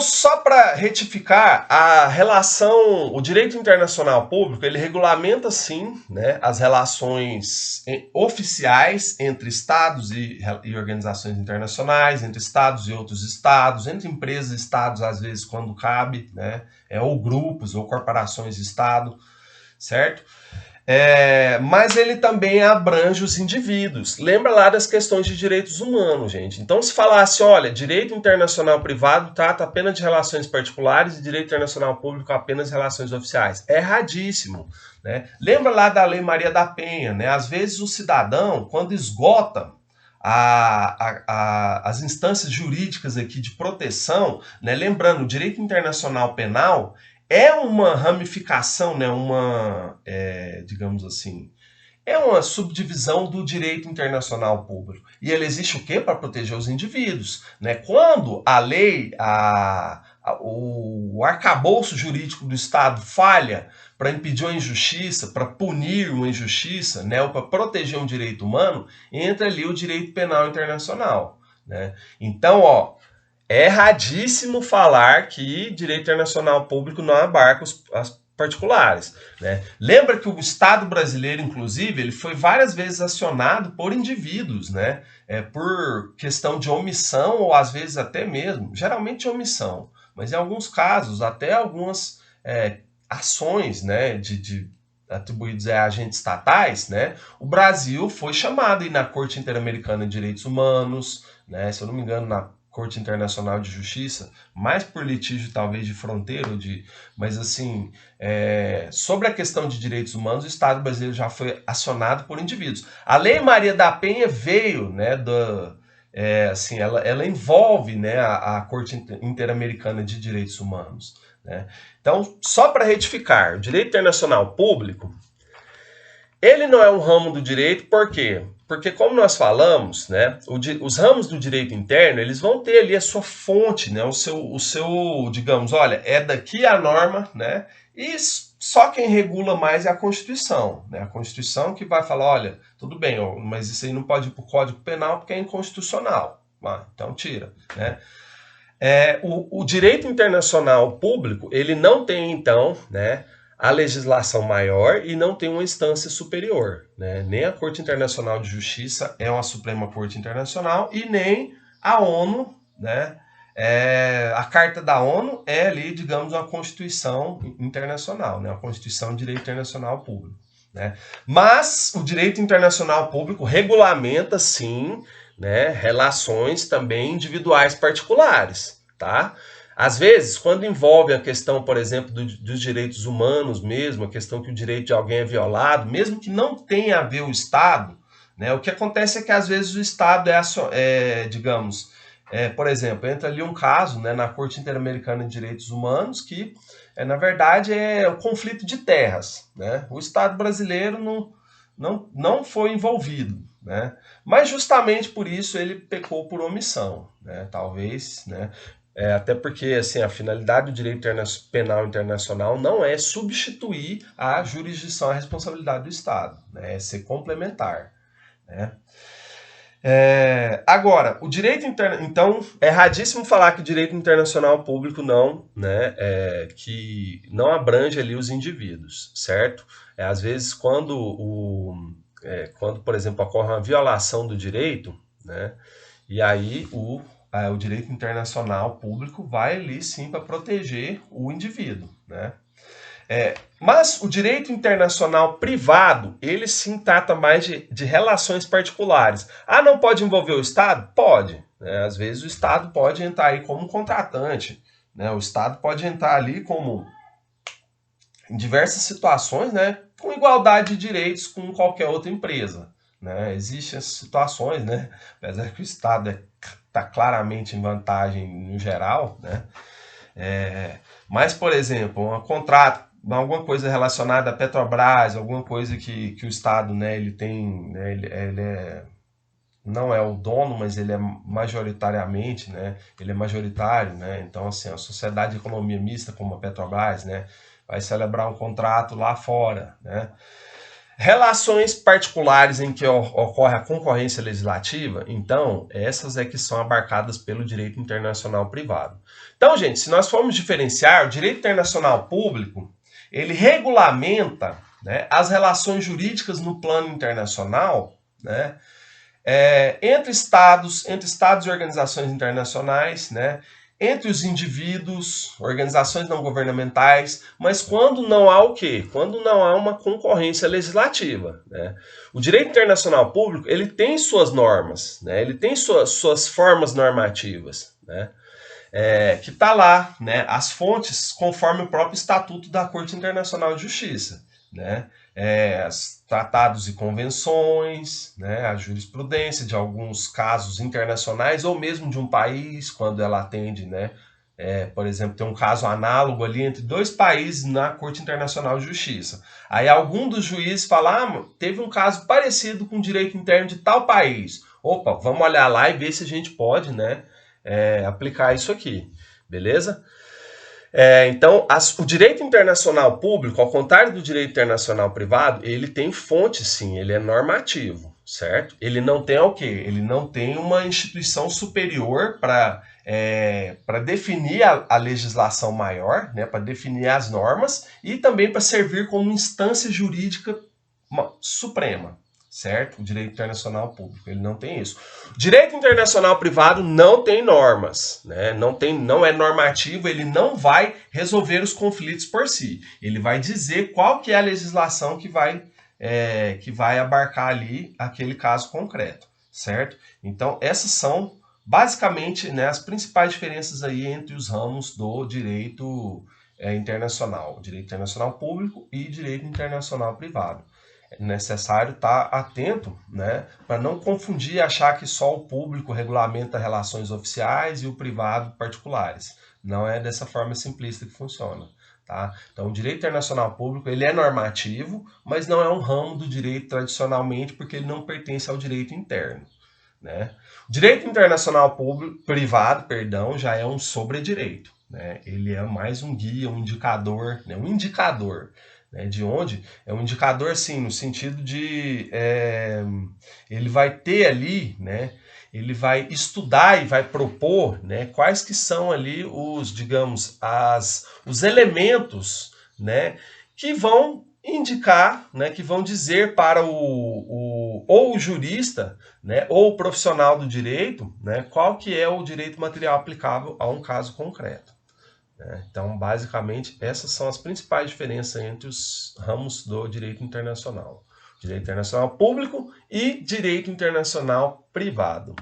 só para retificar, a relação, o direito internacional público, ele regulamenta sim, né, as relações oficiais entre estados e organizações internacionais, entre estados e outros estados, entre empresas e estados, às vezes, quando cabe, né, ou grupos ou corporações de estado, certo? Mas ele também abrange os indivíduos. Lembra lá das questões de direitos humanos, gente. Então, se falasse, olha, direito internacional privado trata apenas de relações particulares e direito internacional público apenas de relações oficiais. É erradíssimo, né? Lembra lá da Lei Maria da Penha, né? Às vezes o cidadão, quando esgota as instâncias jurídicas aqui de proteção, né? Lembrando, o direito internacional penal é uma ramificação, né, digamos assim, é uma subdivisão do direito internacional público. E ele existe o quê? Para proteger os indivíduos. Né? Quando a lei, o arcabouço jurídico do Estado falha para impedir uma injustiça, para punir uma injustiça, né, ou para proteger um direito humano, entra ali o direito penal internacional. Né? Então, é erradíssimo falar que direito internacional público não abarca as particulares. Né? Lembra que o Estado brasileiro, inclusive, ele foi várias vezes acionado por indivíduos, né? Por questão de omissão ou às vezes até mesmo, geralmente omissão, mas em alguns casos até algumas ações, né, atribuídos a agentes estatais, né? O Brasil foi chamado aí na Corte Interamericana de Direitos Humanos, né? Se eu não me engano, na Corte Internacional de Justiça, mais por litígio talvez de fronteira, mas assim, sobre a questão de direitos humanos, o Estado brasileiro já foi acionado por indivíduos. A Lei Maria da Penha veio, né, assim, ela envolve, né, a Corte Interamericana de Direitos Humanos. Né? Então, só para retificar, o direito internacional público, ele não é um ramo do direito, por quê? Porque, como nós falamos, né, os ramos do direito interno, eles vão ter ali a sua fonte, né, o seu, digamos, olha, é daqui a norma, né, e só quem regula mais é a Constituição, né, a Constituição que vai falar, olha, tudo bem, mas isso aí não pode ir para o Código Penal porque é inconstitucional, então tira, né. O direito internacional público, ele não tem, então, né, a legislação maior e não tem uma instância superior. Né? Nem a Corte Internacional de Justiça é uma Suprema Corte Internacional e nem a ONU, né? A Carta da ONU é ali, digamos, uma Constituição internacional, né? A Constituição de Direito Internacional Público. Né? Mas o direito internacional público regulamenta, sim, né, relações também individuais particulares, tá? Às vezes, quando envolve a questão, por exemplo, dos direitos humanos mesmo, a questão que o direito de alguém é violado, mesmo que não tenha a ver o Estado, né, o que acontece é que às vezes o Estado digamos, por exemplo, entra ali um caso, né, na Corte Interamericana de Direitos Humanos que, na verdade, é o conflito de terras. Né? O Estado brasileiro não foi envolvido, né? Mas justamente por isso ele pecou por omissão, né? Talvez, né? Até porque assim, a finalidade do direito penal internacional não é substituir a jurisdição, a responsabilidade do Estado, né? É ser complementar. Né? Agora, o direito então é erradíssimo falar que o direito internacional público não, né, que não abrange ali os indivíduos, certo? Às vezes quando por exemplo, ocorre uma violação do direito, né, e aí o direito internacional público vai ali sim para proteger o indivíduo, né? Mas o direito internacional privado, ele sim trata mais de relações particulares. Não pode envolver o Estado? Pode. Né? Às vezes o Estado pode entrar aí como contratante. Né? O Estado pode entrar ali como em diversas situações, né? Com igualdade de direitos com qualquer outra empresa. Né? Existem essas situações, né? Apesar que o Estado está claramente em vantagem no geral, né? Mas, por exemplo, um contrato, alguma coisa relacionada à Petrobras, alguma coisa que o Estado, né, ele tem, né, ele não é o dono, mas ele é majoritariamente, né, ele é majoritário, né, então assim, a sociedade de economia mista como a Petrobras, né, vai celebrar um contrato lá fora, né, Relações particulares em que ocorre a concorrência legislativa, então, essas é que são abarcadas pelo direito internacional privado. Então, gente, se nós formos diferenciar, o direito internacional público, ele regulamenta, né, as relações jurídicas no plano internacional, né, entre estados e organizações internacionais, né, entre os indivíduos, organizações não governamentais, mas quando não há o quê? Quando não há uma concorrência legislativa, né? O direito internacional público, ele tem suas normas, né? Ele tem suas formas normativas, né? Que está lá, né? As fontes conforme o próprio Estatuto da Corte Internacional de Justiça, né? Tratados e convenções, né? A jurisprudência de alguns casos internacionais ou mesmo de um país, quando ela atende, né? Por exemplo, tem um caso análogo ali entre dois países na Corte Internacional de Justiça. Aí algum dos juízes fala, teve um caso parecido com o direito interno de tal país. Opa, vamos olhar lá e ver se a gente pode, né, aplicar isso aqui, beleza? Então, o direito internacional público, ao contrário do direito internacional privado, ele tem fonte, sim, ele é normativo, certo? Ele não tem o quê? Ele não tem uma instituição superior para definir a legislação maior, né, para definir as normas e também para servir como instância jurídica suprema, certo? O direito internacional público, ele não tem isso. O direito internacional privado não tem normas, né? Não é normativo, ele não vai resolver os conflitos por si. Ele vai dizer qual que é a legislação que vai abarcar ali aquele caso concreto, certo? Então, essas são basicamente, né, as principais diferenças aí entre os ramos do direito internacional, direito internacional público e direito internacional privado. É necessário estar atento, né, para não confundir e achar que só o público regulamenta relações oficiais e o privado particulares. Não é dessa forma simplista que funciona. Tá? Então, o direito internacional público ele é normativo, mas não é um ramo do direito tradicionalmente, porque ele não pertence ao direito interno. Né? O direito internacional privado, já é um sobredireito. Né? Ele é mais um guia, um indicador, né? Um indicador. Né? De onde? É um indicador, assim, no sentido de ele vai ter ali, né? Ele vai estudar e vai propor, né, quais que são ali os, digamos, os elementos, né, que vão indicar, né, que vão dizer para ou o jurista, né, ou o profissional do direito, né, qual que é o direito material aplicável a um caso concreto. Né? Então, basicamente, essas são as principais diferenças entre os ramos do direito internacional. Direito internacional público e direito internacional privado.